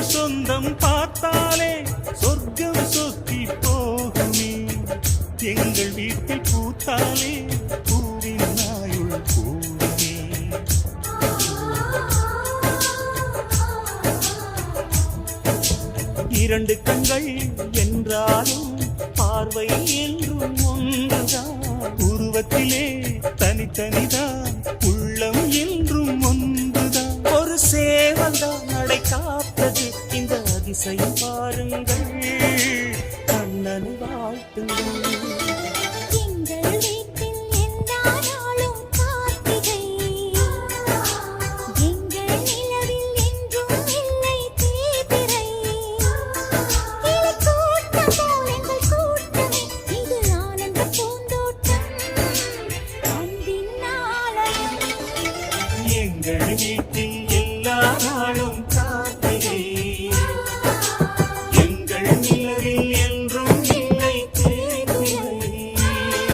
சொந்தம் பார்த்தாலே சொர்க்கம் சொத்தி போகுமே. எங்கள் வீட்டில் பூத்தாலே பூவின் நாயுள் போகுமே. இரண்டு கண்கள் என்றாலும் பார்வை என்றும் ஒன்றுதான். உருவத்திலே தனித்தனிதான், உள்ளம் என்றும் ஒன்றுதான். ஒரு சேவல்தான் நடை காத்தது, இந்த அதிசயம் பாருங்கள். கண்ணனை வாழ்த்துங்கள்.